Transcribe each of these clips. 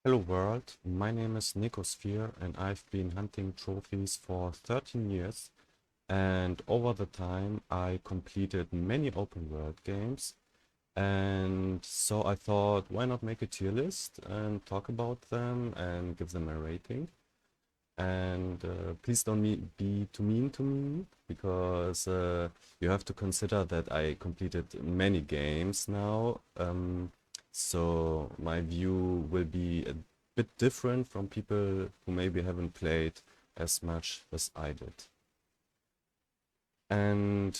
Hello world, my name is Nicosphere and I've been hunting trophies for 13 years, and over the time I completed many open world games, and so I thought, why not make a tier list and talk about them and give them a rating. And please don't be too mean to me, because you have to consider that I completed many games now. So my view will be a bit different from people who maybe haven't played as much as I did. And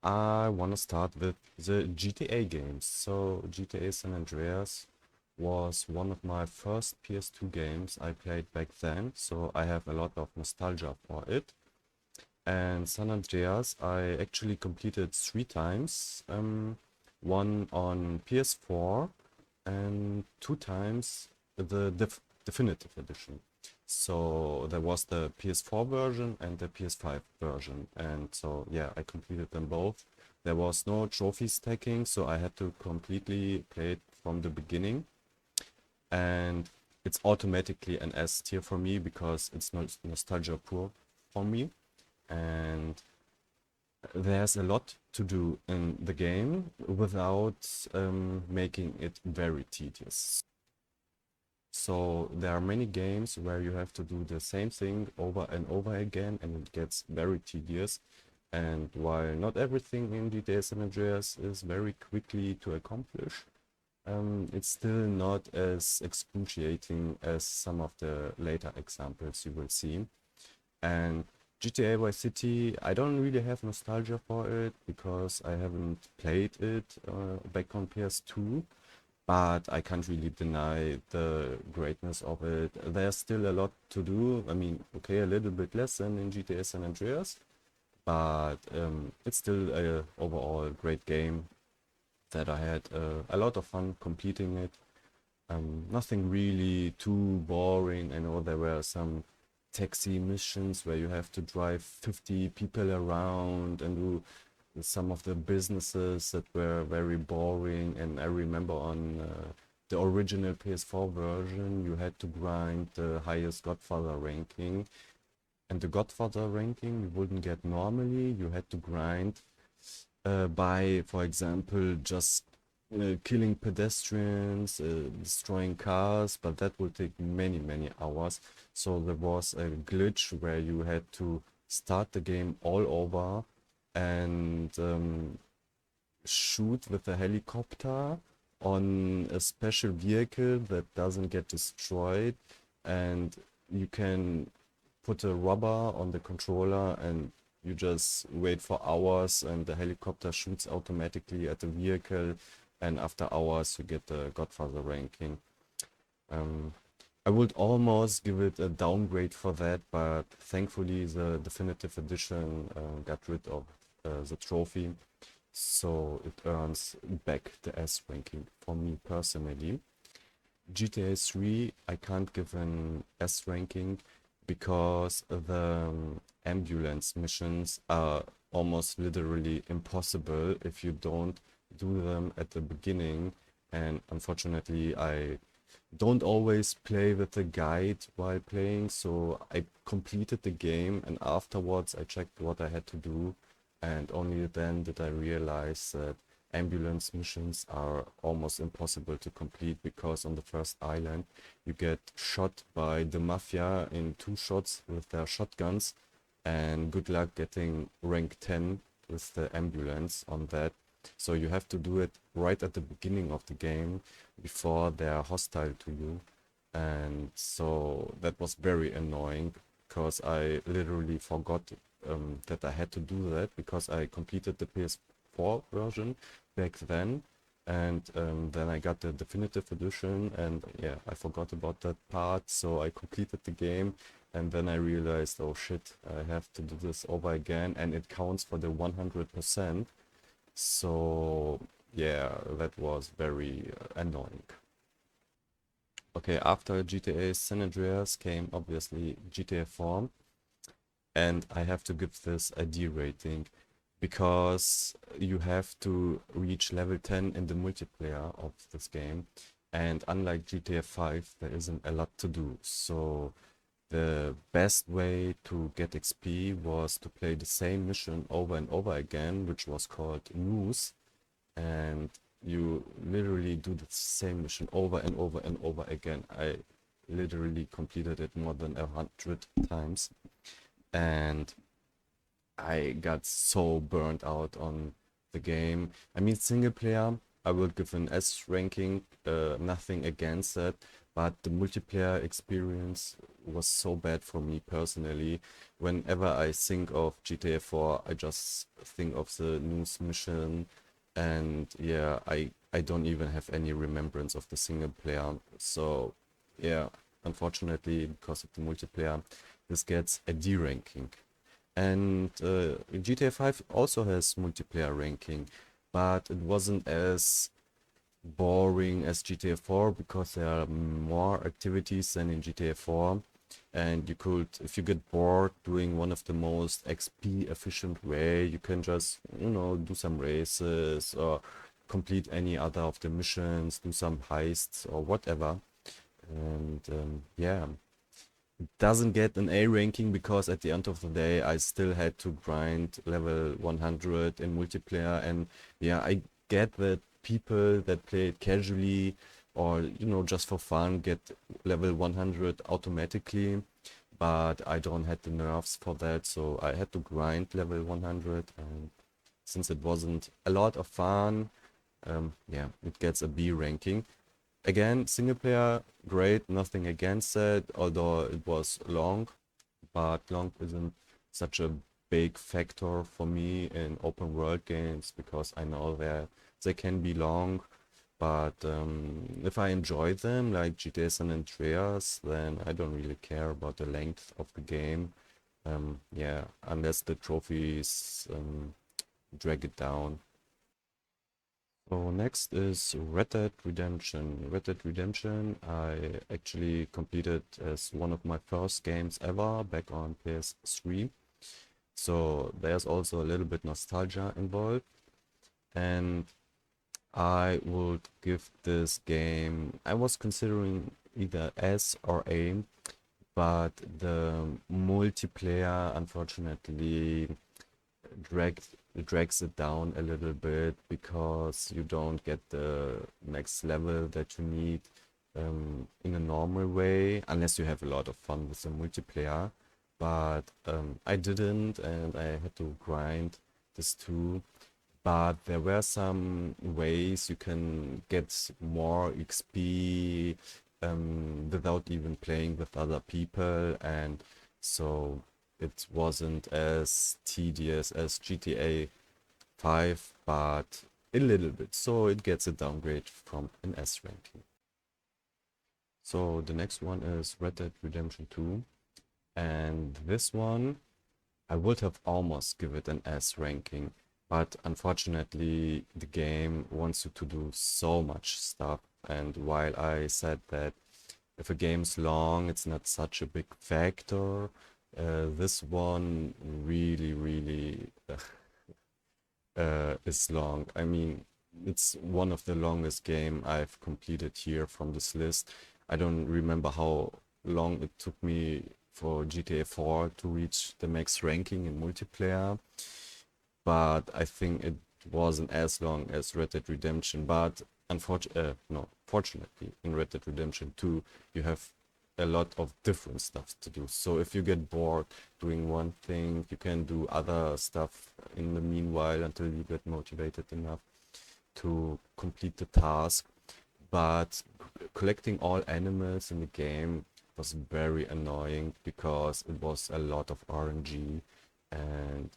I want to start with the GTA games. So GTA San Andreas was one of my first PS2 games I played back then, so I have a lot of nostalgia for it. And San Andreas I actually completed three times, one on PS4 and two times the definitive edition. So there was the PS4 version and the PS5 version, and so yeah, I completed them both. There was no trophy stacking, so I had to completely play it from the beginning, and it's automatically an S tier for me because it's not nostalgia poor for me, and there's a lot to do in the game without making it very tedious. So there are many games where you have to do the same thing over and over again, and it gets very tedious. And while not everything in GTA San Andreas is very quickly to accomplish, it's still not as excruciating as some of the later examples you will see. And GTA Vice City, I don't really have nostalgia for it because I haven't played it back on PS2, but I can't really deny the greatness of it. There's still a lot to do. I mean, okay, a little bit less than in GTA San Andreas, but it's still a overall great game that I had a lot of fun completing it. Nothing really too boring. I know there were some taxi missions where you have to drive 50 people around and do some of the businesses that were very boring. And I remember on the original PS4 version, you had to grind the highest Godfather ranking. And the Godfather ranking you wouldn't get normally. You had to grind by, for example, just killing pedestrians, destroying cars, but that would take many, many hours. So there was a glitch where you had to start the game all over and shoot with a helicopter on a special vehicle that doesn't get destroyed, and you can put a rubber on the controller and you just wait for hours and the helicopter shoots automatically at the vehicle, and after hours you get the Godfather ranking. Um, I would almost give it a downgrade for that, but thankfully the definitive edition got rid of the trophy, so it earns back the S ranking for me personally. GTA 3, I can't give an S ranking because the ambulance missions are almost literally impossible if you don't do them at the beginning. And unfortunately, I don't always play with the guide while playing, so I completed the game and afterwards I checked what I had to do, and only then did I realize that ambulance missions are almost impossible to complete because on the first island you get shot by the Mafia in two shots with their shotguns, and good luck getting rank 10 with the ambulance on that. So you have to do it right at the beginning of the game before they're hostile to you. And so that was very annoying because I literally forgot that I had to do that because I completed the PS4 version back then. And then I got the definitive edition, and yeah, I forgot about that part. So I completed the game, and then I realized, oh shit, I have to do this over again, and it counts for the 100%. So yeah, that was very annoying. Okay, after GTA San Andreas came obviously GTA 4, and I have to give this a D rating because you have to reach level 10 in the multiplayer of this game. And unlike GTA 5, there isn't a lot to do. So the best way to get XP was to play the same mission over and over again, which was called News. And you literally do the same mission over and over and over again. I literally completed it more than 100 times. And I got so burnt out on the game. I mean, single player, I will give an S ranking, nothing against that, but the multiplayer experience was so bad for me personally. Whenever I think of GTA 4, I just think of the news mission, and yeah, I don't even have any remembrance of the single player. So yeah, unfortunately, because of the multiplayer, this gets a D ranking. And GTA 5 also has multiplayer ranking, but it wasn't as boring as GTA 4 because there are more activities than in GTA 4. And you could, if you get bored doing one of the most XP efficient way, you can just, do some races or complete any other of the missions, do some heists or whatever. And yeah, doesn't get an A ranking because at the end of the day, I still had to grind level 100 in multiplayer. And yeah, I get that people that play it casually or, just for fun get level 100 automatically. But I don't have the nerves for that, so I had to grind level 100. And since it wasn't a lot of fun, yeah, it gets a B ranking. Again, single player, great, nothing against it, although it was long, but long isn't such a big factor for me in open world games because I know that they can be long, but if I enjoy them, like GTA San Andreas, then I don't really care about the length of the game. Yeah, unless the trophies drag it down. So next is Red Dead Redemption. Red Dead Redemption I actually completed as one of my first games ever back on PS3. So there's also a little bit nostalgia involved. And I would give this game, I was considering either S or A, but the multiplayer unfortunately drags drags it down a little bit because you don't get the next level that you need in a normal way unless you have a lot of fun with the multiplayer. But I didn't, and I had to grind this too. But there were some ways you can get more XP without even playing with other people, and so it wasn't as tedious as GTA 5, but a little bit. So it gets a downgrade from an S ranking. So the next one is Red Dead Redemption 2. And this one, I would have almost give it an S ranking, but unfortunately the game wants you to do so much stuff. And while I said that if a game's long, it's not such a big factor, this one really, really is long. I mean, it's one of the longest game I've completed here from this list. I don't remember how long it took me for GTA 4 to reach the max ranking in multiplayer, but I think it wasn't as long as Red Dead Redemption. But unfortunately, no, fortunately, in Red Dead Redemption 2, you have a lot of different stuff to do. So if you get bored doing one thing, you can do other stuff in the meanwhile until you get motivated enough to complete the task. But collecting all animals in the game was very annoying because it was a lot of RNG, and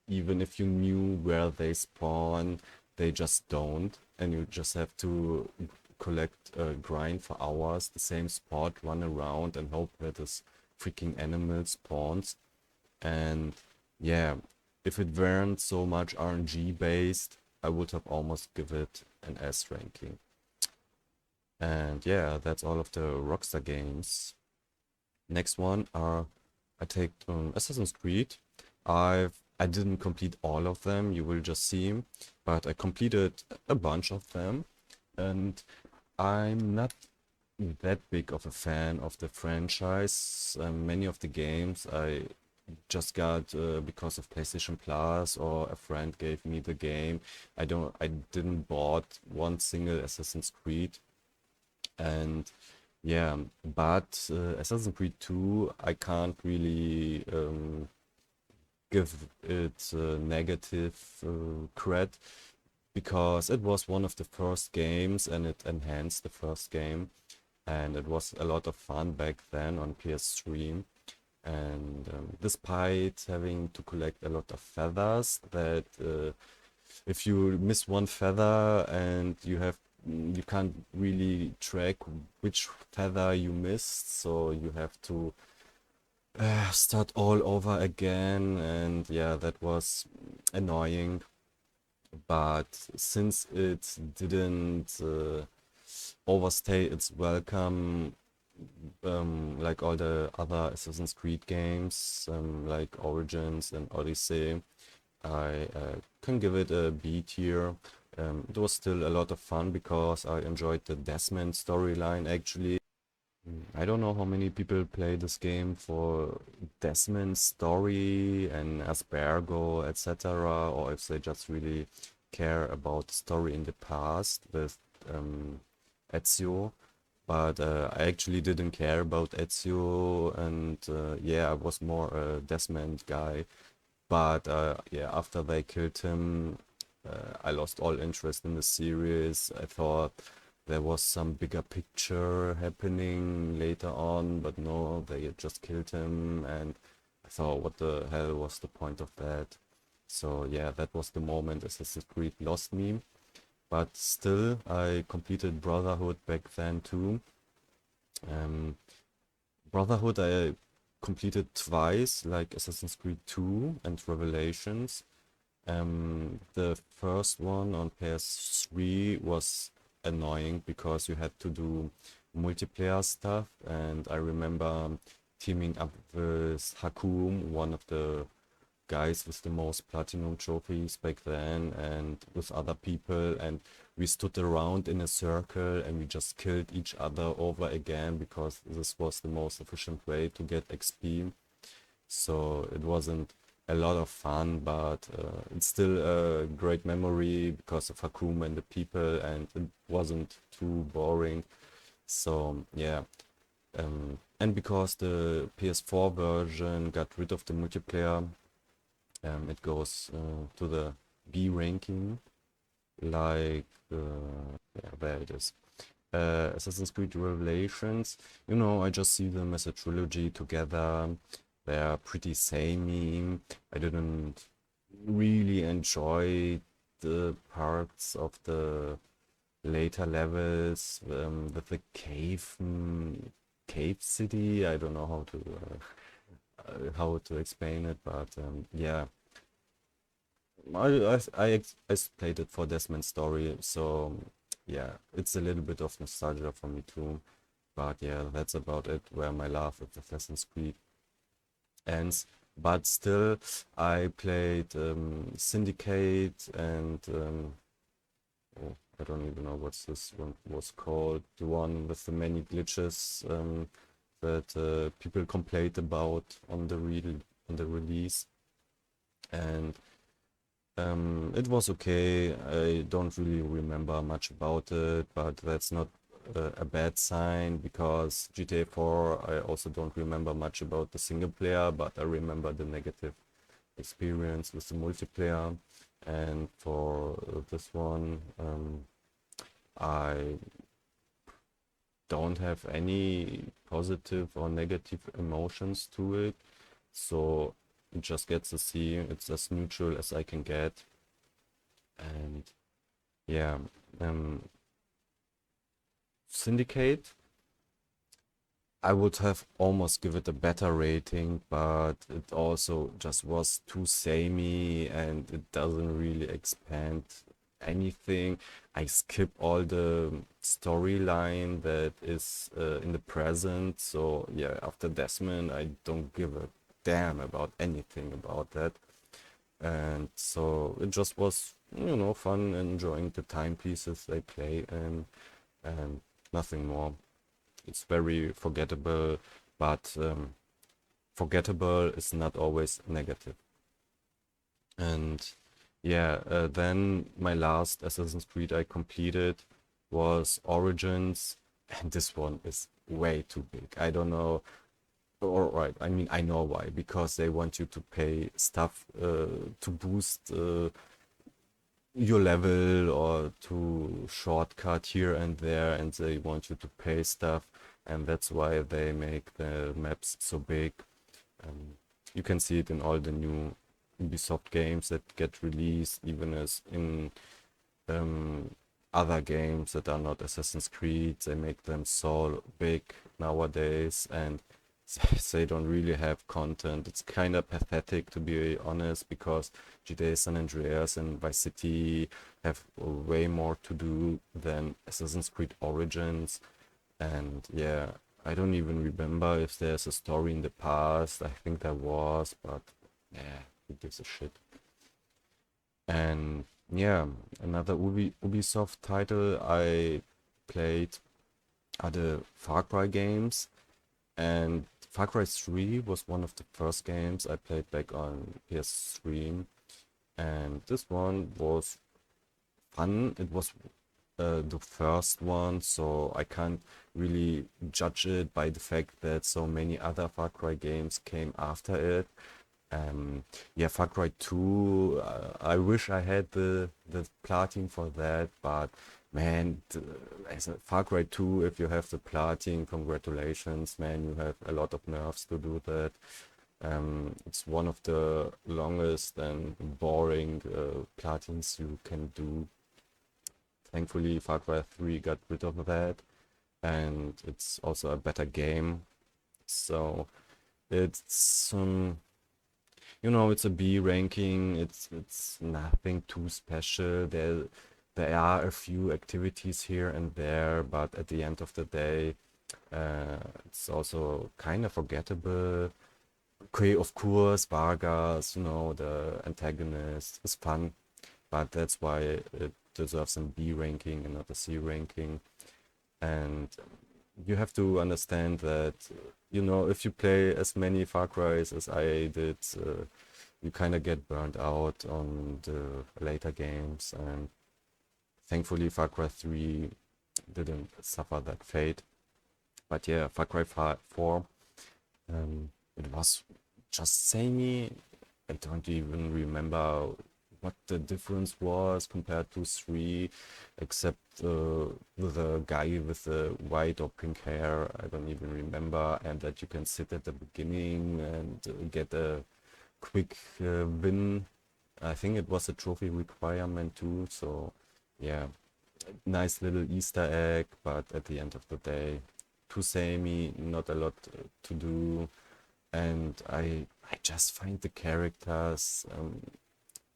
even if you knew where they spawn, they just don't, and you just have to collect grind for hours, the same spot, run around and hope that this freaking animal spawns. And yeah, if it weren't so much RNG based, I would have almost give it an S ranking. And yeah, that's all of the Rockstar games. Next one are I take Assassin's Creed. I didn't complete all of them, you will just see, but I completed a bunch of them. And I'm not that big of a fan of the franchise. Many of the games I just got because of PlayStation Plus or a friend gave me the game. I didn't bought one single Assassin's Creed, and yeah, but Assassin's Creed 2 I can't really give it negative cred because it was one of the first games and it enhanced the first game, and it was a lot of fun back then on PS3. And despite having to collect a lot of feathers, that if you miss one feather and you can't really track which feather you missed, so you have to start all over again, and yeah, that was annoying. But since it didn't overstay its welcome, like all the other Assassin's Creed games, like Origins and Odyssey, I can give it a B tier. It was still a lot of fun because I enjoyed the Desmond storyline actually. I don't know how many people play this game for Desmond's story and Aspergo, etc., or if they just really care about the story in the past with Ezio. But I actually didn't care about Ezio, and yeah, I was more a Desmond guy. But yeah, after they killed him, I lost all interest in the series. I thought there was some bigger picture happening later on, but no, they had just killed him, and I thought, what the hell was the point of that? So yeah, that was the moment Assassin's Creed lost me. But still, I completed Brotherhood back then too. Um, Brotherhood I completed twice, like Assassin's Creed 2 and Revelations. The first one on PS3 was annoying because you had to do multiplayer stuff, and I remember teaming up with Hakum, one of the guys with the most platinum trophies back then, and with other people, and we stood around in a circle and we just killed each other over again because this was the most efficient way to get XP. So it wasn't a lot of fun, but it's still a great memory because of Hakum and the people, and it wasn't too boring. So yeah, and because the PS4 version got rid of the multiplayer, it goes to the B ranking, like yeah, there it is. Assassin's Creed Revelations, I just see them as a trilogy together. They're pretty samey. I didn't really enjoy the parts of the later levels with the cave city. I don't know how to explain it, but yeah, I played it for Desmond's story, so yeah, it's a little bit of nostalgia for me too. But yeah, that's about it where my love with Assassin's Creed ends. But still, I played Syndicate and oh, I don't even know what this one was called. The one with the many glitches that people complained about on the release, and it was okay. I don't really remember much about it, but that's not a bad sign because GTA 4, I also don't remember much about the single player, but I remember the negative experience with the multiplayer. And for this one, I don't have any positive or negative emotions to it. So it just gets a C. It's as neutral as I can get. And yeah, um, Syndicate, I would have almost give it a better rating, but it also just was too samey and it doesn't really expand anything. I skip all the storyline that is in the present. So yeah, after Desmond, I don't give a damn about anything about that. And so it just was, fun enjoying the timepieces they play and nothing more. It's very forgettable, but forgettable is not always negative. And yeah, then my last Assassin's Creed I completed was Origins, and this one is way too big. I don't know. All right, I mean, I know why, because they want you to pay stuff to boost your level or to shortcut here and there, and they want you to pay stuff, and that's why they make the maps so big. Um, you can see it in all the new Ubisoft games that get released, even as in um, other games that are not Assassin's Creed. They make them so big nowadays, and they don't really have content. It's kind of pathetic, to be honest, because GTA San Andreas and Vice City have way more to do than Assassin's Creed Origins. And yeah, I don't even remember if there's a story in the past. I think there was, but yeah, who gives a shit? And yeah, another Ubisoft title I played are the Far Cry games. And Far Cry 3 was one of the first games I played back on PS3. And this one was fun. It was the first one, so I can't really judge it by the fact that so many other Far Cry games came after it. Yeah, Far Cry 2, I wish I had the platin for that, but man, as a Far Cry 2, if you have the platin, congratulations, man, you have a lot of nerves to do that. It's one of the longest and boring platins you can do. Thankfully, Far Cry 3 got rid of that, and it's also a better game. So it's it's a B ranking. It's nothing too special. There are a few activities here and there, but at the end of the day, it's also kind of forgettable. Okay, of course, Vargas, the antagonist is fun, but that's why it deserves a B ranking and not a C ranking. And you have to understand that, if you play as many Far Cries as I did, you kind of get burned out on the later games. And thankfully, Far Cry 3 didn't suffer that fate. But yeah, Far Cry 4, it was just samey. I don't even remember what the difference was compared to 3, except the guy with the white or pink hair. I don't even remember, and that you can sit at the beginning and get a quick win. I think it was a trophy requirement too, so yeah, nice little Easter egg, but at the end of the day, too samey, not a lot to do, and I just find the characters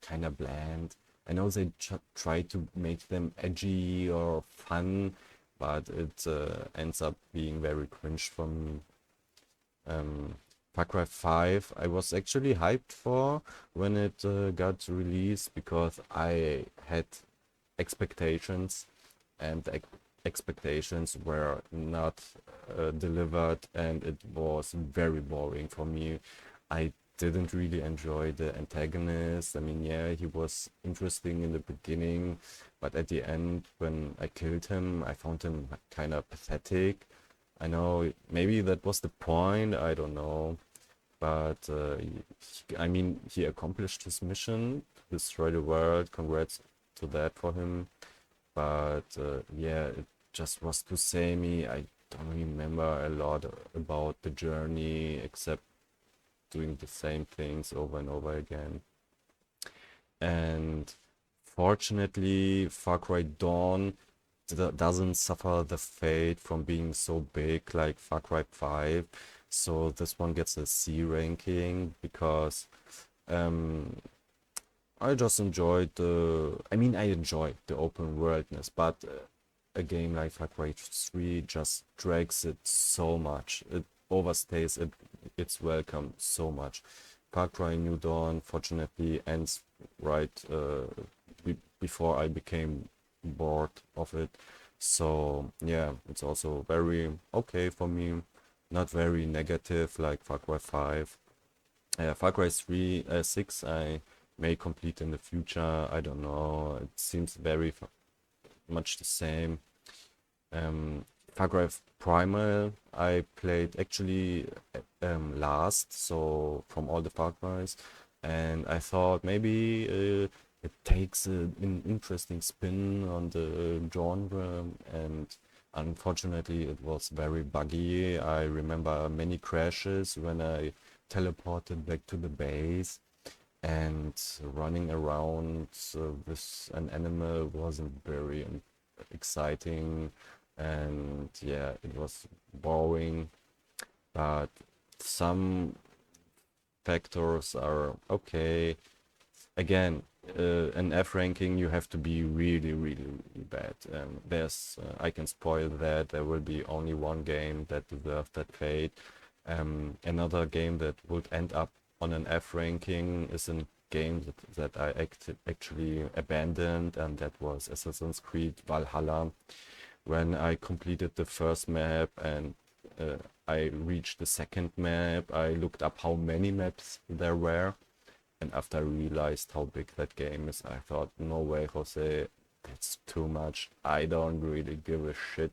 kind of bland. I know they try to make them edgy or fun, but it ends up being very cringe for me. Far Cry 5, I was actually hyped for when it got released because I had expectations, and the expectations were not delivered, and it was very boring for me. I didn't really enjoy the antagonist. I mean, yeah, he was interesting in the beginning, but at the end, when I killed him, I found him kind of pathetic. I know maybe that was the point, I don't know, but I mean, he accomplished his mission, destroy the world. Congrats to that for him. But yeah, it just was too samey. I don't remember a lot about the journey except doing the same things over and over again. And fortunately, Far Cry Dawn doesn't suffer the fate from being so big like Far Cry 5. So this one gets a C ranking because um, I just enjoyed I enjoyed the open worldness, but a game like Far Cry 3 just drags it so much. It overstays its welcome so much. Far Cry New Dawn fortunately ends right before I became bored of it. So yeah, it's also very okay for me, not very negative like Far Cry 5. Far Cry 3, 6 I may complete in the future. I don't know. It seems very much the same. Far Cry Primal I played actually last, so from all the Far Cries, and I thought maybe it takes an interesting spin on the genre, and unfortunately it was very buggy. I remember many crashes when I teleported back to the base, and running around with an animal wasn't very exciting, and yeah, it was boring, but some factors are okay. Again, an F ranking, you have to be really, really, really bad. I can spoil that. There will be only one game that deserves that fate. Another game that would end up on an F ranking is a game that I actually abandoned, and that was Assassin's Creed Valhalla. When I completed the first map and I reached the second map, I looked up how many maps there were. And after I realized how big that game is, I thought, no way, Jose, that's too much. I don't really give a shit.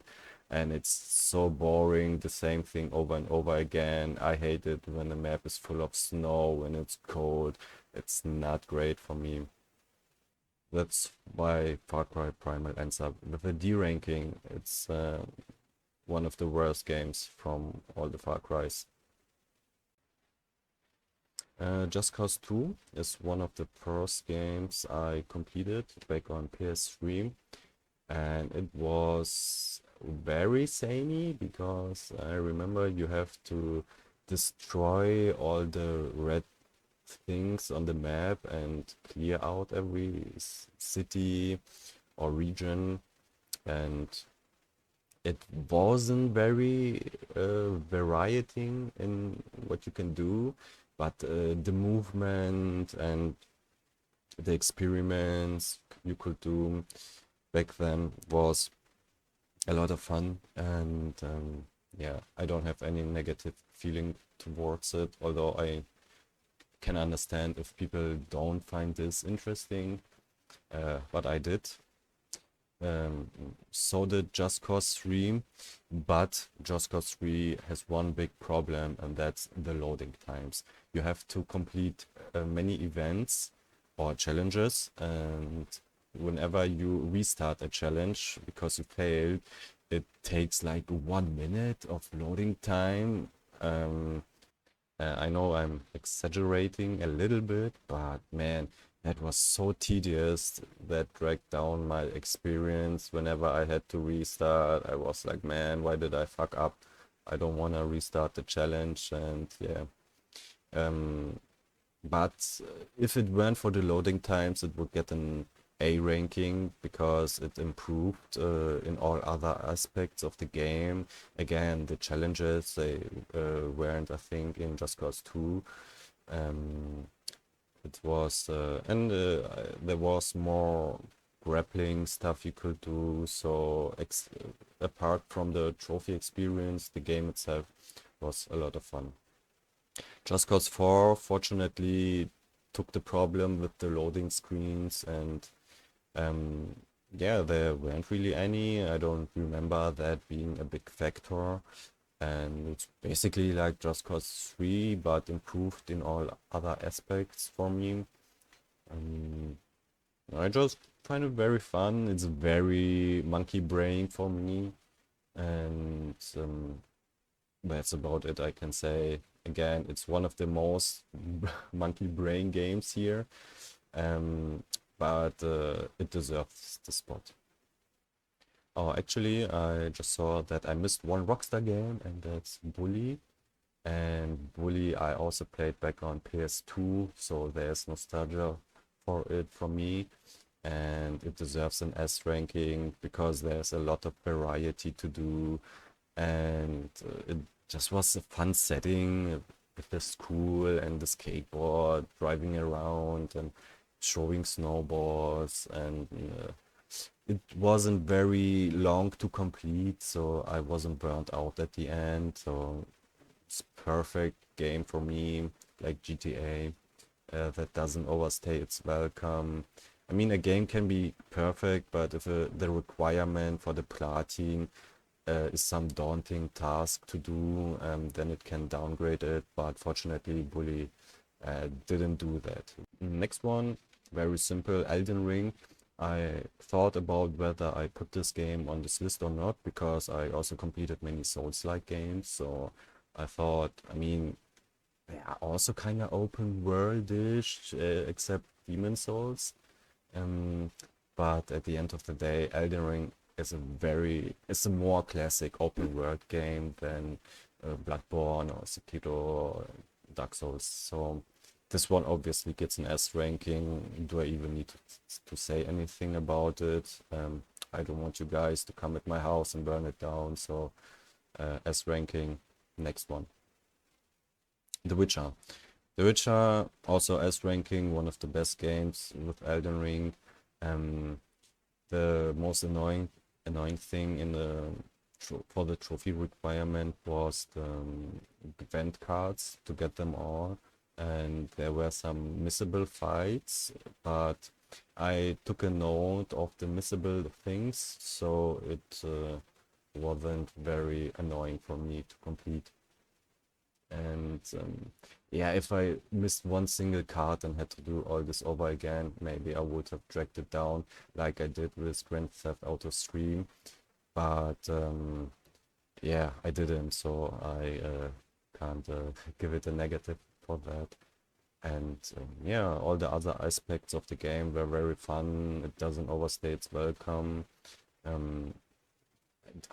And it's so boring, the same thing over and over again. I hate it when the map is full of snow, when it's cold. It's not great for me. That's why Far Cry Primal ends up with a D ranking. It's one of the worst games from all the Far Cries. Just Cause 2 is one of the first games I completed back on PS3, and it was very samey because I remember you have to destroy all the red things on the map and clear out every city or region, and it wasn't very variating in what you can do, but the movement and the experiments you could do back then was a lot of fun. And yeah, I don't have any negative feeling towards it, although I can understand if people don't find this interesting, but I did. Um, so did Just Cause 3, but Just Cause 3 has one big problem, and that's the loading times. You have to complete many events or challenges, and whenever you restart a challenge because you failed, it takes like 1 minute of loading time. Um, I know I'm exaggerating a little bit, but man, that was so tedious. That dragged down my experience. Whenever I had to restart, I was like, man, why did I fuck up? I don't want to restart the challenge. And yeah, um, but if it weren't for the loading times, it would get an A ranking because it improved in all other aspects of the game. Again, the challenges they weren't, I think, in Just Cause 2. Um, it was and there was more grappling stuff you could do. So apart from the trophy experience, the game itself was a lot of fun. Just Cause 4 fortunately took the problem with the loading screens, and um, yeah, there weren't really any. I don't remember that being a big factor. And it's basically like Just Cause 3, but improved in all other aspects for me. Um, I just find it very fun. It's very monkey brain for me, and that's about it, I can say. Again, it's one of the most monkey brain games here, um, but it deserves the spot. Oh, actually, I just saw that I missed one Rockstar game, and that's Bully. And Bully, I also played back on PS2, so there's nostalgia for it from me. And it deserves an S ranking because there's a lot of variety to do, and it just was a fun setting with the school and the skateboard, driving around and showing snowboards, and it wasn't very long to complete, so I wasn't burnt out at the end. So it's perfect game for me, like GTA, that doesn't overstay its welcome. I mean, a game can be perfect, but if the requirement for the platin is some daunting task to do, then it can downgrade it. But fortunately, Bully didn't do that. Next one, very simple, Elden Ring. I thought about whether I put this game on this list or not because I also completed many Souls-like games. So I thought, I mean, they are also kind of open world-ish, except Demon Souls. Um, but at the end of the day, Elden Ring is it's a more classic open world game than Bloodborne or Sekiro or Dark Souls. So this one obviously gets an S ranking. Do I even need to say anything about it? I don't want you guys to come at my house and burn it down. So S ranking. Next one. The Witcher. The Witcher also S ranking, one of the best games with Elden Ring. Um, the most annoying thing in for the trophy requirement was the event cards to get them all, and there were some missable fights, but I took a note of the missable things, so it wasn't very annoying for me to complete. And yeah, if I missed one single card and had to do all this over again, maybe I would have dragged it down like I did with Grand Theft Auto Stream. But yeah, I didn't, so I can't give it a negative for that. And yeah, all the other aspects of the game were very fun. It doesn't overstay its welcome. Um,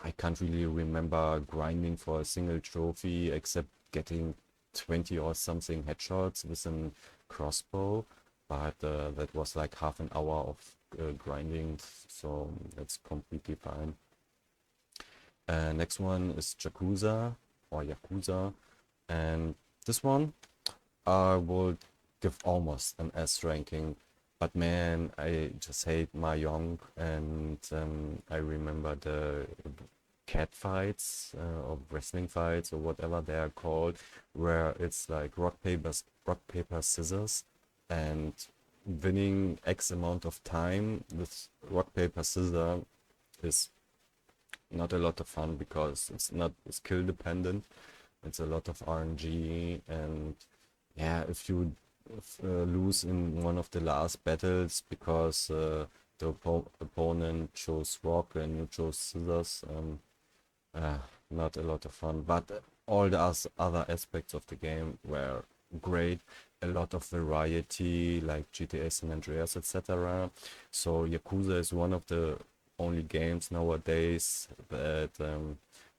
I can't really remember grinding for a single trophy except getting 20 or something headshots with a crossbow, but that was like half an hour of grinding, so that's completely fine. Next one is Yakuza, and this one I would give almost an S ranking, but man, I just hate Mahjong, and I remember the cat fights or wrestling fights or whatever they are called, where it's like rock paper scissors, and winning X amount of time with rock paper scissors is not a lot of fun because it's not skill dependent. It's a lot of RNG, and yeah, if you lose in one of the last battles because the opponent chose rock and you chose scissors, uh, not a lot of fun. But all the other aspects of the game were great. A lot of variety, like GTA San Andreas, etc. So Yakuza is one of the only games nowadays that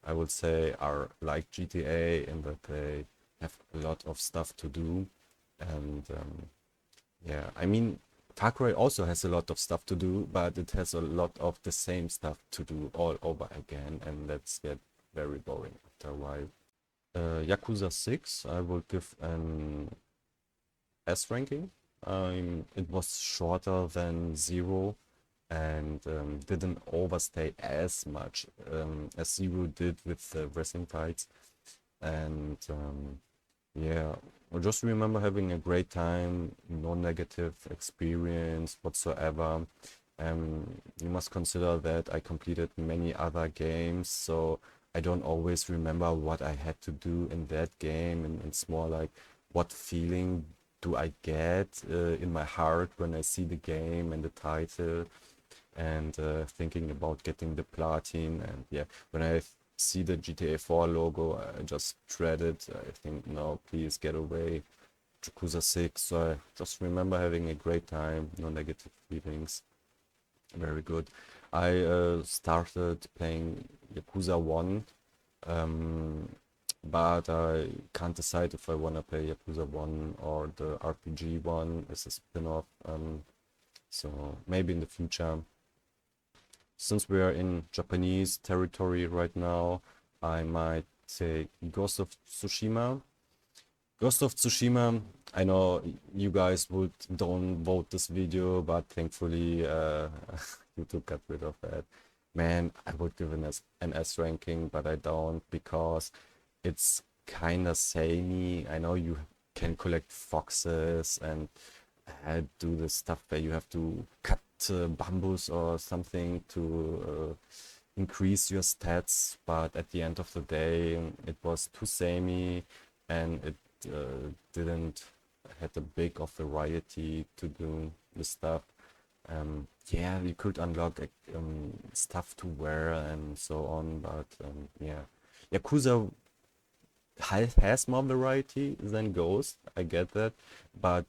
I would say are like GTA in that they have a lot of stuff to do. And yeah, I mean, Far Cry also has a lot of stuff to do, but it has a lot of the same stuff to do all over again, and that's get very boring after a while. Yakuza 6, I will give an S ranking. It was shorter than 0 and didn't overstay as much as 0 did with the wrestling fights. And yeah, I just remember having a great time, no negative experience whatsoever. You must consider that I completed many other games, so I don't always remember what I had to do in that game, and it's more like what feeling do I get in my heart when I see the game and the title, and thinking about getting the platin. And yeah, when I see the GTA 4 logo, I just dread it. I think, no, please get away. Yakuza 6. So I just remember having a great time, no negative feelings. Very good. I started playing Yakuza 1, but I can't decide if I want to play Yakuza 1 or the RPG one as a spin-off. So maybe in the future. Since we are in Japanese territory right now, I might say Ghost of Tsushima. Ghost of Tsushima, I know you guys don't vote this video, but thankfully to get rid of that. Man, I would give an S ranking, but I don't because it's kind of samey. I know you can collect foxes and do the stuff where you have to cut bamboos or something to increase your stats, but at the end of the day, it was too samey and it didn't had a big of variety to do the stuff. Yeah, you could unlock stuff to wear and so on, but yeah. Yakuza has more variety than Ghost, I get that, but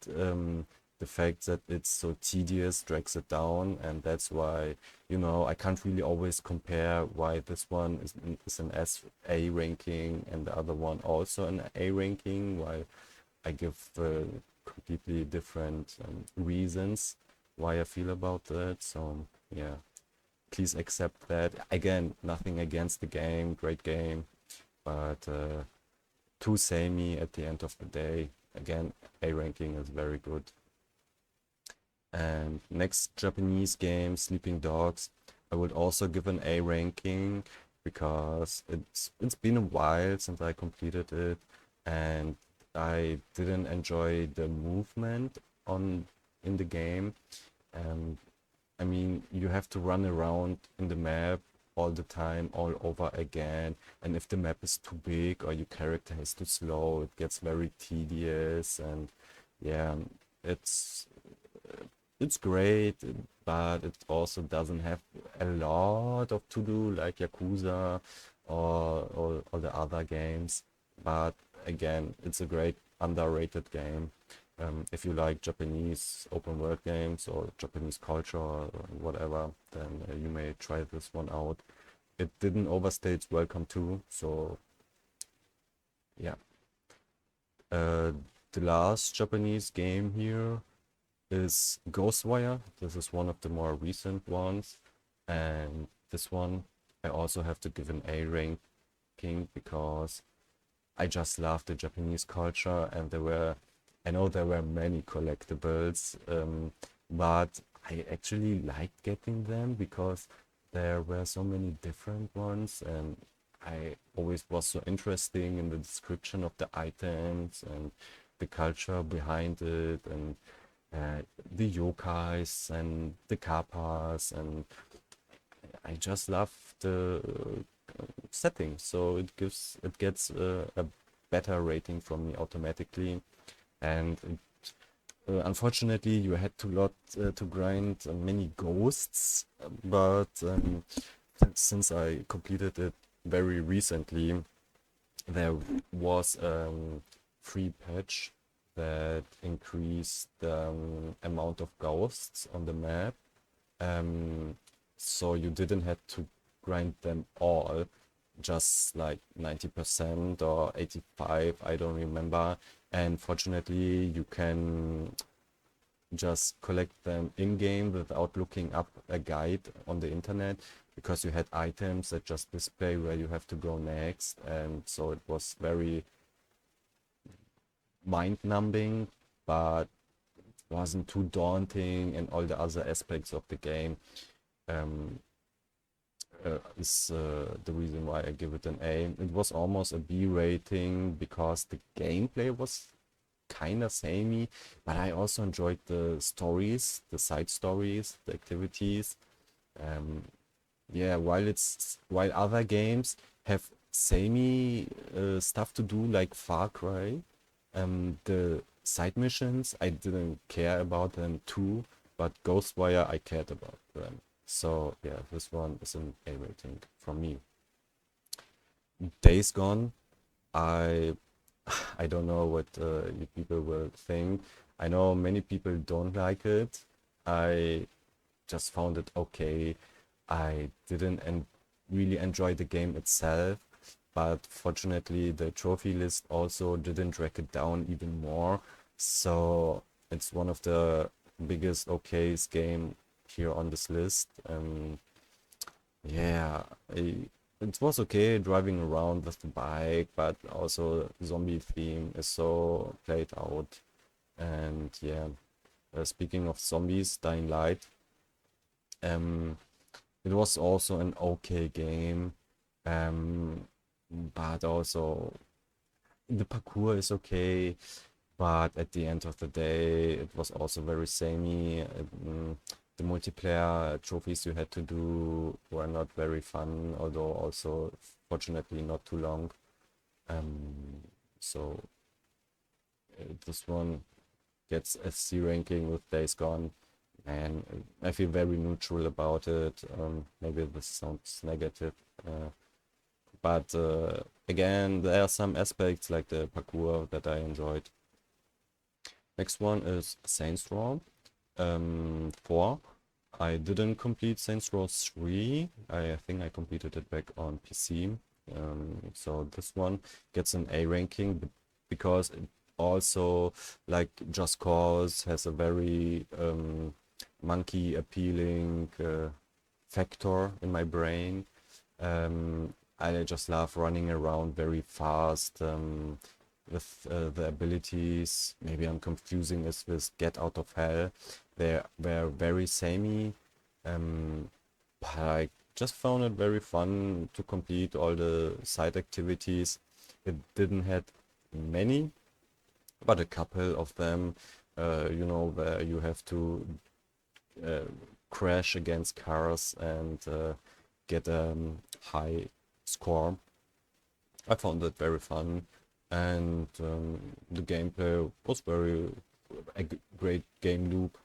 the fact that it's so tedious drags it down, and that's why, I can't really always compare why this one is an A ranking and the other one also an A ranking, while I give completely different reasons why I feel about that. So yeah, please accept that. Again, nothing against the game, great game, but too samey at the end of the day. Again, A ranking is very good. And next Japanese game, Sleeping Dogs, I would also give an A ranking because it's been a while since I completed it, and I didn't enjoy the movement on in the game. Um, I mean, you have to run around in the map all the time, all over again. And if the map is too big or your character is too slow, it gets very tedious. And yeah, it's it's great, but it also doesn't have a lot of to do like Yakuza or the other games. But again, it's a great underrated game. If you like Japanese open world games or Japanese culture or whatever, then you may try this one out. It didn't overstay its welcome too, so yeah. Uh, the last Japanese game here is Ghostwire. This is one of the more recent ones, and this one I also have to give an A ranking because I just love the Japanese culture, and I know there were many collectibles, but I actually liked getting them because there were so many different ones, and I always was so interesting in the description of the items and the culture behind it, and the yokais and the kappas, and I just love the setting, so it gets a better rating from me automatically. And unfortunately, you had to grind many ghosts, but since I completed it very recently, there was free patch that increased the amount of ghosts on the map. Um, so you didn't have to grind them all, just like 90% or 85, I don't remember. And fortunately, you can just collect them in-game without looking up a guide on the internet because you had items that just display where you have to go next. And so it was very mind-numbing, but wasn't too daunting, and all the other aspects of the game um, is the reason why I give it an A. It was almost a B rating because the gameplay was kind of samey, but I also enjoyed the stories, the side stories, the activities. Um, yeah, while other games have samey stuff to do like Far Cry, the side missions I didn't care about them too, but Ghostwire I cared about them. So yeah, this one is an A rating from me. Days Gone, I I don't know what you people will think. I know many people don't like it. I just found it okay. I didn't really enjoy the game itself, but fortunately the trophy list also didn't drag it down even more. So it's one of the biggest okays game here on this list. Yeah, it was okay driving around with the bike, but also zombie theme is so played out. And yeah, speaking of zombies, Dying Light, Um, it was also an okay game, um, but also the parkour is okay, but at the end of the day, it was also very samey. The multiplayer trophies you had to do were not very fun, although also fortunately not too long. Um, so this one gets a C ranking with Days Gone. And I feel very neutral about it. Maybe this sounds negative, uh, but again, there are some aspects like the parkour that I enjoyed. Next one is Saints Row 4. I didn't complete Saints Row 3. I think I completed it back on PC. So this one gets an A ranking because it also, like Just Cause, has a very monkey appealing factor in my brain. I just love running around very fast with the abilities. Maybe I'm confusing this with Get Out of Hell. They were very samey, but I just found it very fun to complete all the side activities. It didn't have many, but a couple of them, where you have to uh, crash against cars and get a high score. I found that very fun, and the gameplay was great game loop.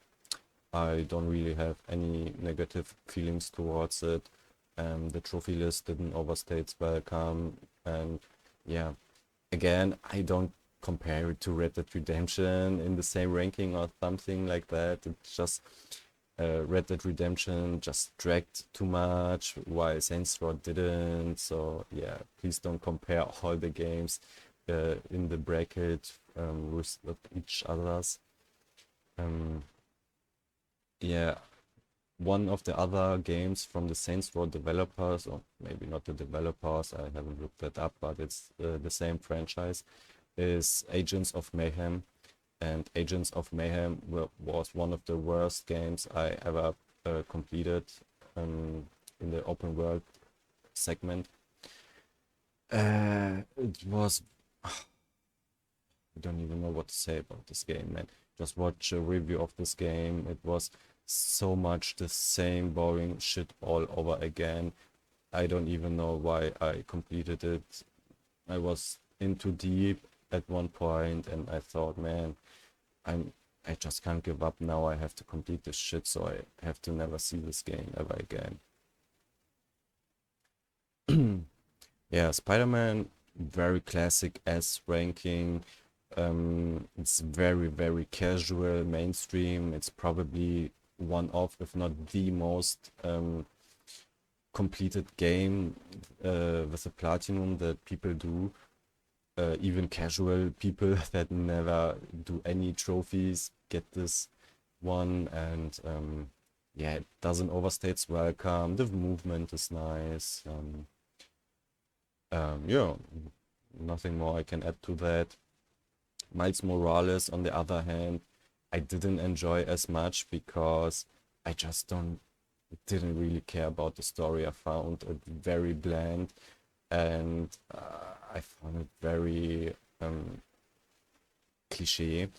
I don't really have any negative feelings towards it. The trophy list didn't overstay its welcome, and yeah, again, I don't compare it to Red Dead Redemption in the same ranking or something like that. It's just Red Dead Redemption just dragged too much, while Saints Row didn't. So yeah, please don't compare all the games in the bracket with each others. Um, yeah, one of the other games from the Saints Row developers, or maybe not the developers, I haven't looked that up, but it's the same franchise, is Agents of Mayhem. And Agents of Mayhem was one of the worst games I ever completed in the open world segment. It was, I don't even know what to say about this game, man. Just watch a review of this game. It was so much the same boring shit all over again. I don't even know why I completed it. I was in too deep at one point and I thought, man, I'm I just can't give up now. I have to complete this shit, so I have to never see this game ever again. Yeah, Spider-Man, very classic S ranking. It's very, very casual, mainstream. It's probably one of, if not the most completed game with a platinum that people do. Even casual people that never do any trophies get this one, and yeah, it doesn't overstay its welcome. The movement is nice. Yeah, nothing more I can add to that. Miles Morales, on the other hand, I didn't enjoy as much because I just don't didn't really care about the story. I found it very bland, and I found it very cliche.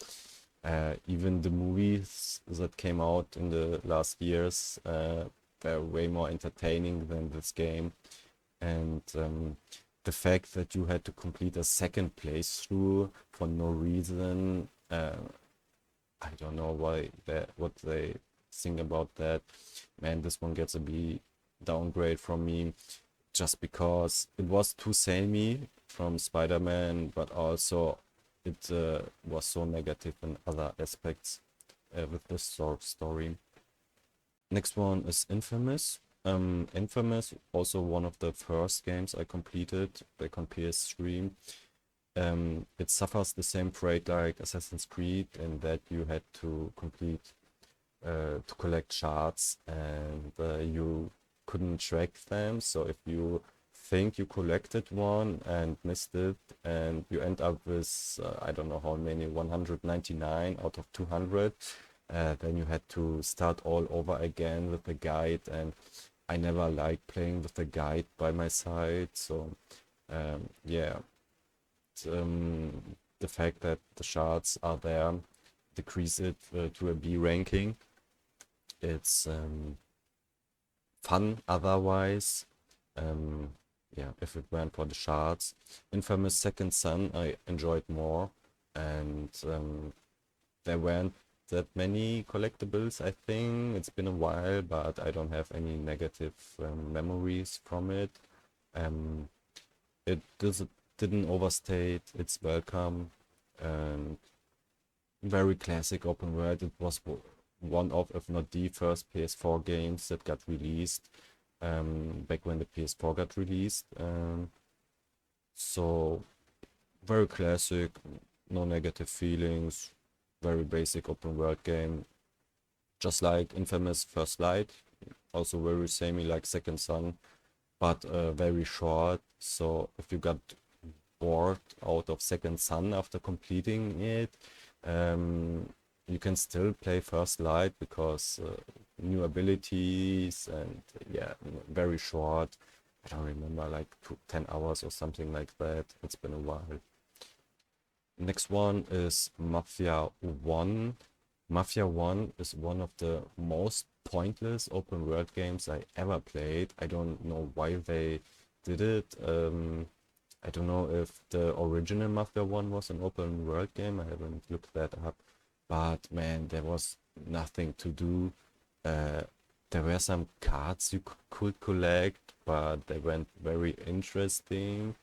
Even the movies that came out in the last years were way more entertaining than this game. And the fact that you had to complete a second playthrough for no reason, I don't know what they think about that. Man, this one gets a B downgrade from me just because it was too samey from Spider-Man, but also it was so negative in other aspects with this sort of story. Next one is Infamous. Infamous, also one of the first games I completed back on PS3. It suffers the same fate like Assassin's Creed in that you had to complete to collect shards and you couldn't track them. So if you think you collected one and missed it, and you end up with I don't know how many, 199 out of 200, then you had to start all over again with the guide, and I never liked playing with the guide by my side. So yeah, the fact that the shards are there decrease it to a B ranking. It's fun otherwise. Um, yeah, if it weren't for the shards. Infamous Second Son I enjoyed more, and there weren't that many collectibles, I think. It's been a while, but I don't have any negative memories from it. Um, it didn't overstate its welcome, and very classic open world. It was one of, if not the first PS4 games that got released back when the PS4 got released. So very classic, no negative feelings, very basic open world game, just like Infamous First Light, also very samey like Second Son, but very short. So if you got bored out of Second Son after completing it, um, you can still play First Light because new abilities and yeah, very short. I don't remember, like 10 hours or something like that. It's been a while. Next one is Mafia 1. Mafia 1 is one of the most pointless open world games I ever played. I don't know why they did it. I don't know if the original Mafia 1 was an open world game. I haven't looked that up. But man, there was nothing to do. Uh, there were some cards you could collect, but they weren't very interesting.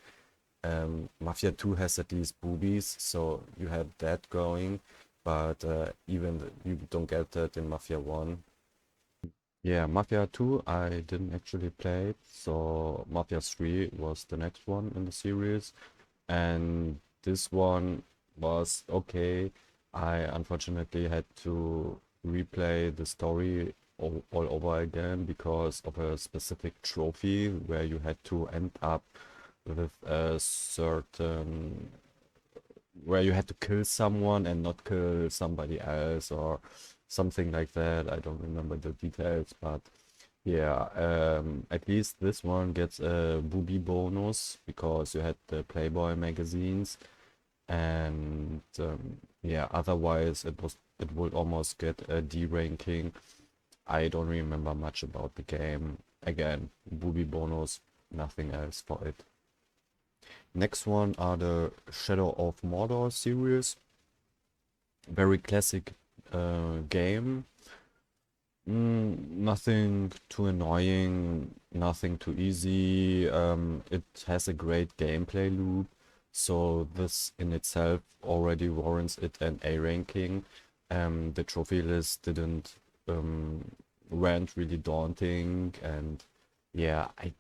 Mafia 2 has at least boobies, so you have that going, but you don't get that in Mafia 1. Yeah, Mafia 2 I didn't actually play, so Mafia 3 was the next one in the series, and this one was okay. I unfortunately had to replay the story all over again because of a specific trophy where you had to end up with a certain where you had to kill someone and not kill somebody else or something like that. I don't remember the details, but yeah, at least this one gets a booby bonus because you had the Playboy magazines, and yeah, otherwise it would almost get a D ranking. I don't remember much about the game. Again, booby bonus, nothing else for it. Next one are the Shadow of Mordor series. Very classic game. Nothing too annoying, nothing too easy. It has a great gameplay loop, so this in itself already warrants it an A ranking. The trophy list didn't weren't really daunting, and yeah, I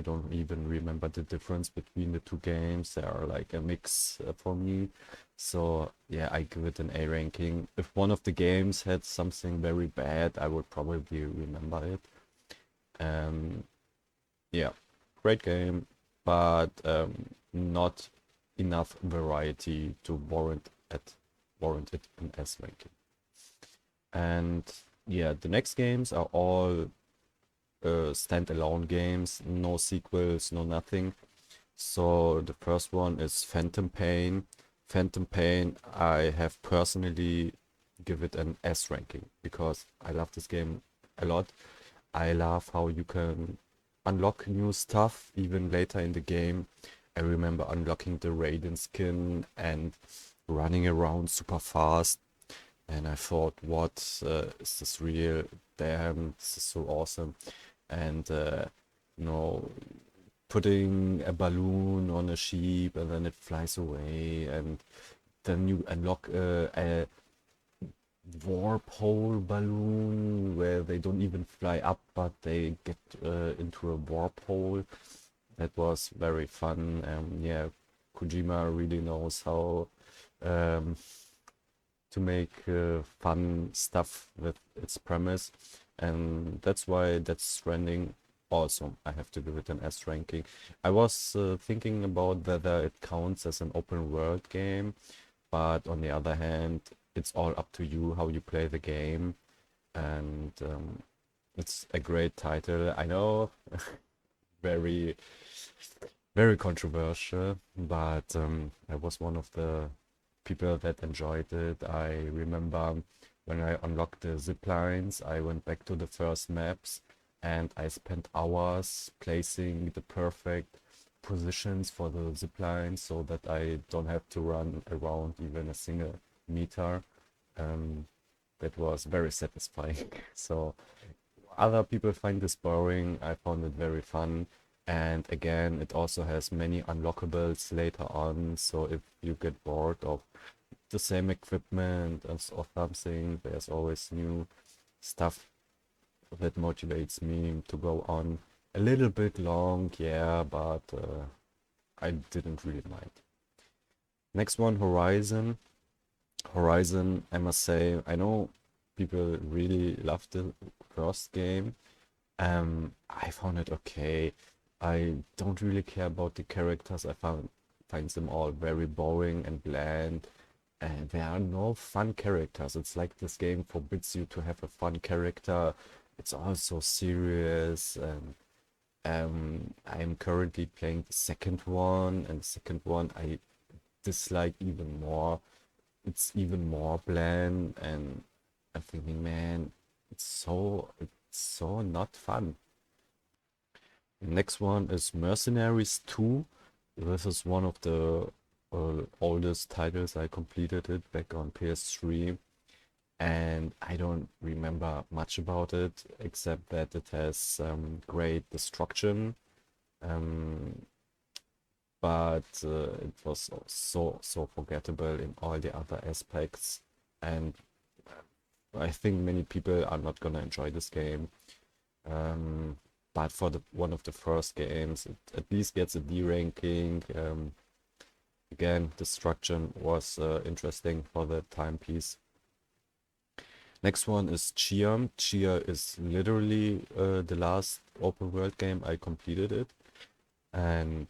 don't even remember the difference between the two games. They are like a mix for me. So yeah, I give it an A ranking. If one of the games had something very bad, I would probably remember it. Um, yeah, great game, but not enough variety to warrant it an S ranking. And yeah, the next games are all standalone games, no sequels, no nothing. So the first one is Phantom Pain. Phantom Pain, I have personally give it an S ranking because I love this game a lot. I love how you can unlock new stuff even later in the game. I remember unlocking the Raiden skin and running around super fast. And I thought, what is this real? Damn, this is so awesome. And you know, putting a balloon on a sheep and then it flies away, and then you unlock a warp hole balloon where they don't even fly up, but they get into a warp hole. That was very fun. Yeah, Kojima really knows how um, to make fun stuff with its premise, and that's why that's Stranding. Also, I have to give it an S ranking. I was thinking about whether it counts as an open world game, but on the other hand, it's all up to you how you play the game, and it's a great title. I know, very very controversial, but I was one of the people that enjoyed it. I remember when I unlocked the zip lines, I went back to the first maps and I spent hours placing the perfect positions for the zip lines so that I don't have to run around even a single meter. Um, that was very satisfying. So other people find this boring. I found it very fun. And again, it also has many unlockables later on. So if you get bored of the same equipment or something, there's always new stuff that motivates me to go on. A little bit long, yeah, but I didn't really mind. Next one, Horizon. Horizon, I must say, I know people really loved the first game. I found it okay. I don't really care about the characters. I find them all very boring and bland, and there are no fun characters. It's like this game forbids you to have a fun character. It's also serious, and I'm currently playing the second one, and the second one I dislike even more. It's even more bland, and I'm thinking, man, it's so not fun. Next one is Mercenaries 2. This is one of the oldest titles. I completed it back on PS3, and I don't remember much about it except that it has great destruction. Um, but it was so forgettable in all the other aspects, and I think many people are not gonna enjoy this game. Um, but for the one of the first games, it at least gets a D ranking. Again, destruction was interesting for the timepiece. Next one is Tchia. Tchia is literally the last open world game I completed it, and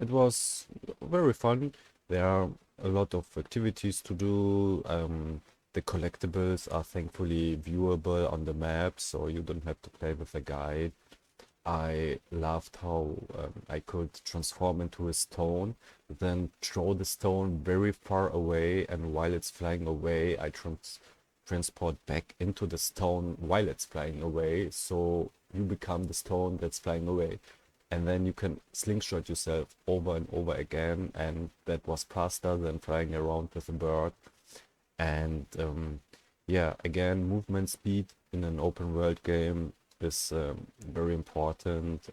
it was very fun. There are a lot of activities to do. The collectibles are thankfully viewable on the map, so you don't have to play with a guide. I loved how I could transform into a stone, then throw the stone very far away, and while it's flying away, I transport back into the stone while it's flying away, so you become the stone that's flying away. And then you can slingshot yourself over and over again, and that was faster than flying around with a bird. And yeah, again, movement speed in an open world game is very important.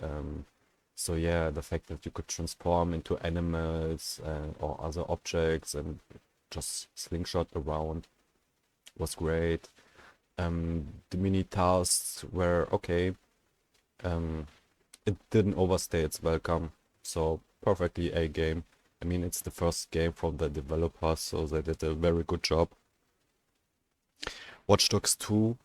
So yeah, the fact that you could transform into animals or other objects and just slingshot around was great. The mini tasks were okay. Um, it didn't overstay its welcome, so perfectly a game. I mean, it's the first game from the developers, so they did a very good job. Watch Dogs 2,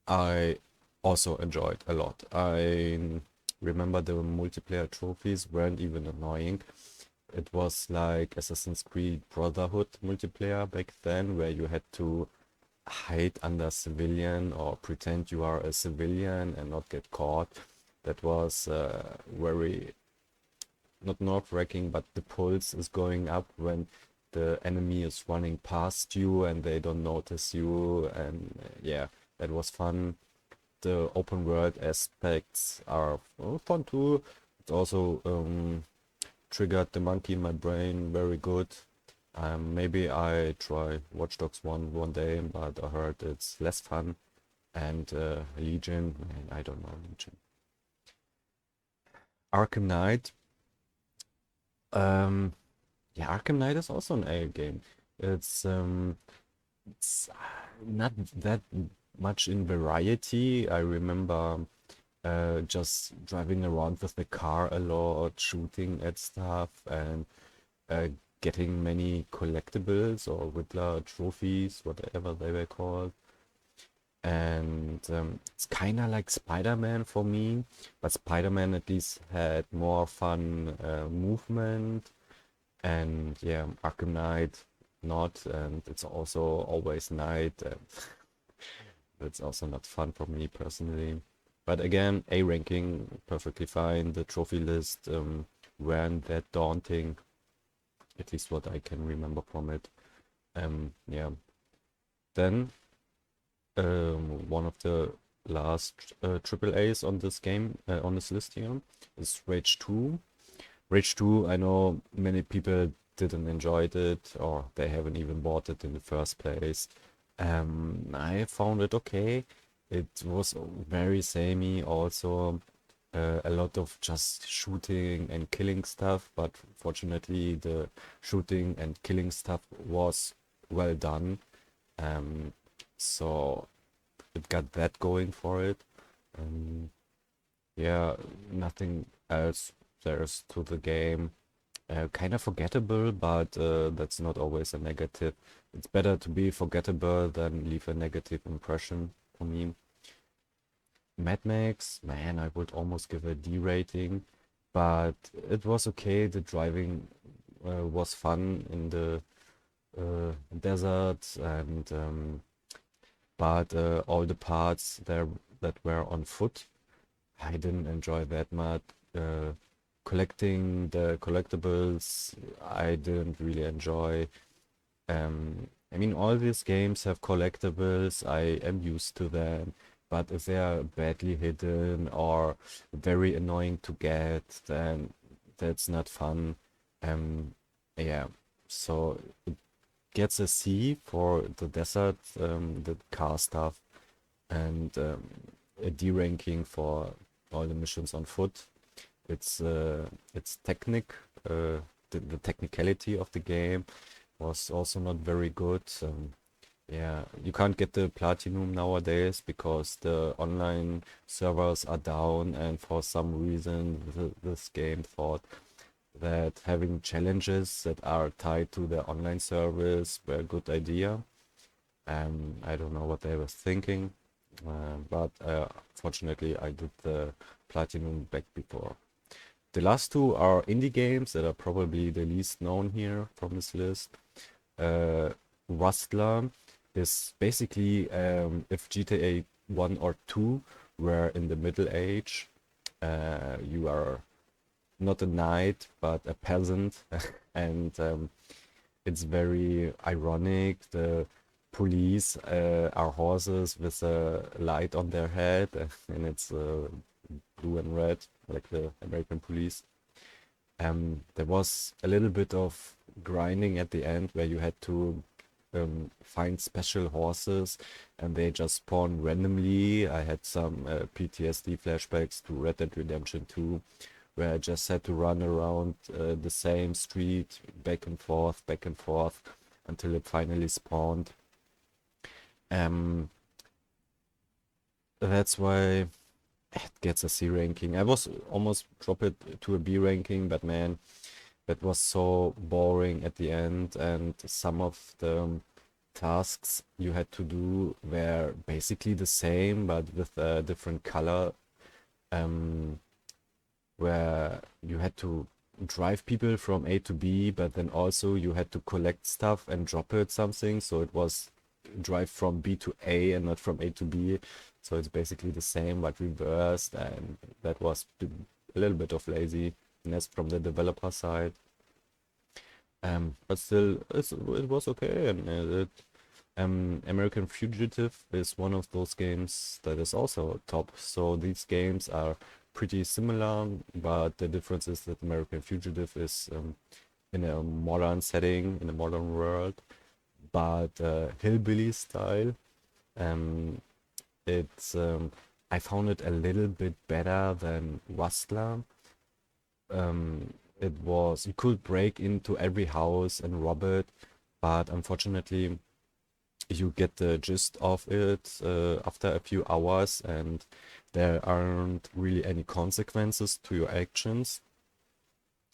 I also enjoyed a lot. I remember the multiplayer trophies weren't even annoying. It was like Assassin's Creed Brotherhood multiplayer back then, where you had to hide under civilian or pretend you are a civilian and not get caught. That was very not nerve-wracking, but the pulse is going up when the enemy is running past you and they don't notice you. And yeah, that was fun. The open world aspects are fun too. It also triggered the monkey in my brain very good. Maybe I try Watch Dogs 1 one day, but I heard it's less fun. And Legion, man, I don't know Legion. Arkham Knight. Um, yeah, Arkham Knight is also an A game. It's not that much in variety. I remember just driving around with the car a lot, shooting at stuff, and uh, getting many collectibles or Riddler trophies, whatever they were called. And it's kind of like Spider-Man for me, but Spider-Man at least had more fun movement. And yeah, Arkham Knight not, and it's also always night, and that's also not fun for me personally. But again, A ranking, perfectly fine. The trophy list weren't that daunting, at least what I can remember from it. Yeah. Then one of the last triple A's on this game, on this list here, is Rage 2. Rage 2, I know many people didn't enjoy it, or they haven't even bought it in the first place. I found it okay. It was very samey, also a lot of just shooting and killing stuff, but fortunately the shooting and killing stuff was well done. Um, so it got that going for it. Um, yeah, nothing else there's to the game. Kind of forgettable, but that's not always a negative. It's better to be forgettable than leave a negative impression for me. Mad Max, man, I would almost give a D rating, but it was okay. The driving was fun in the desert, and but all the parts there that were on foot, I didn't enjoy that much. Uh, Collecting the collectibles, I didn't really enjoy. I mean, all these games have collectibles. I am used to them, but if they are badly hidden or very annoying to get, then that's not fun. Um, yeah, so it gets a C for the desert, the car stuff, and a D ranking for all the missions on foot. It's the technicality of the game was also not very good. Yeah, you can't get the platinum nowadays because the online servers are down, and for some reason, this game thought that having challenges that are tied to the online service were a good idea. I don't know what they were thinking, but fortunately, I did the platinum back before. The last two are indie games that are probably the least known here from this list. Uh, Rustler is basically if GTA 1 or 2 were in the Middle Age, you are not a knight but a peasant, and it's very ironic. The police are horses with a light on their head, and it's blue and red, like the American police. There was a little bit of grinding at the end where you had to find special horses and they just spawn randomly. I had some PTSD flashbacks to Red Dead Redemption 2, where I just had to run around the same street back and forth until it finally spawned. Um, that's why it gets a C ranking. I was almost drop it to a B ranking, but man, that was so boring at the end, and some of the tasks you had to do were basically the same, but with a different color. Um, where you had to drive people from A to B, but then also you had to collect stuff and drop it something. So it was drive from B to A and not from A to B. So it's basically the same but reversed, and that was a little bit of laziness from the developer side. But still, it was okay, and American Fugitive is one of those games that is also top. So these games are pretty similar, but the difference is that American Fugitive is in a modern setting, in a modern world, but hillbilly style. Um, it's I found it a little bit better than Rustler. It was you could break into every house and rob it, but unfortunately you get the gist of it after a few hours, and there aren't really any consequences to your actions.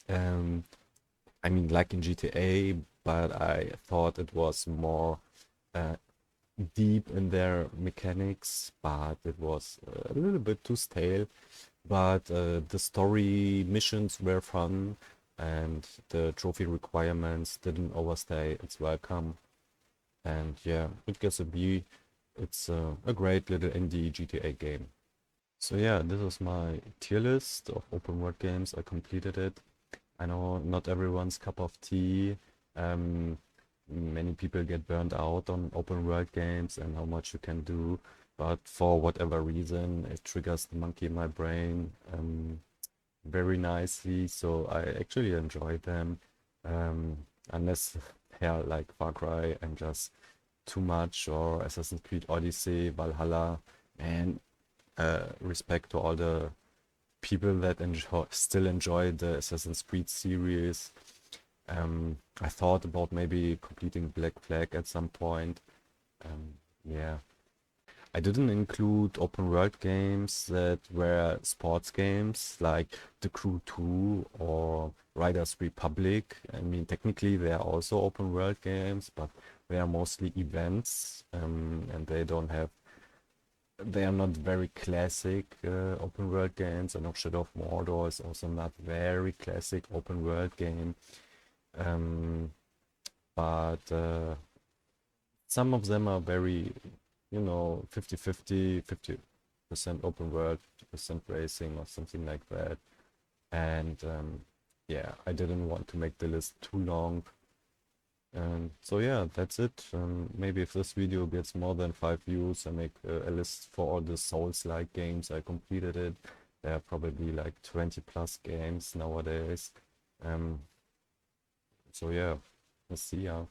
Um, I mean, like in GTA, but I thought it was more uh, deep in their mechanics, but it was a little bit too stale. But the story missions were fun. and the trophy requirements didn't overstay its welcome. And yeah, it gets a B. It's a great little indie GTA game. So yeah, this is my tier list of open world games. I completed it. I know not everyone's cup of tea. Um, Many people get burned out on open world games and how much you can do, but for whatever reason, it triggers the monkey in my brain very nicely. So I actually enjoy them. Um, Unless yeah, like Far Cry and just too much, or Assassin's Creed Odyssey, Valhalla, and respect to all the people that still enjoy the Assassin's Creed series. I thought about maybe completing Black Flag at some point. Yeah, I didn't include open world games that were sports games like The Crew 2 or Riders Republic. I mean, technically they are also open world games, but they are mostly events, and they are not very classic open world games. I know Shadow of Mordor is also not very classic open world game. Um, but some of them are very, 50-50, 50% open world, 50% racing or something like that. And yeah, I didn't want to make the list too long. And so yeah, that's it. Maybe if this video gets more than 5 views, I make a list for all the Souls-like games. I completed it. There are probably like 20 plus games nowadays. Um, so yeah, let's see. Yeah.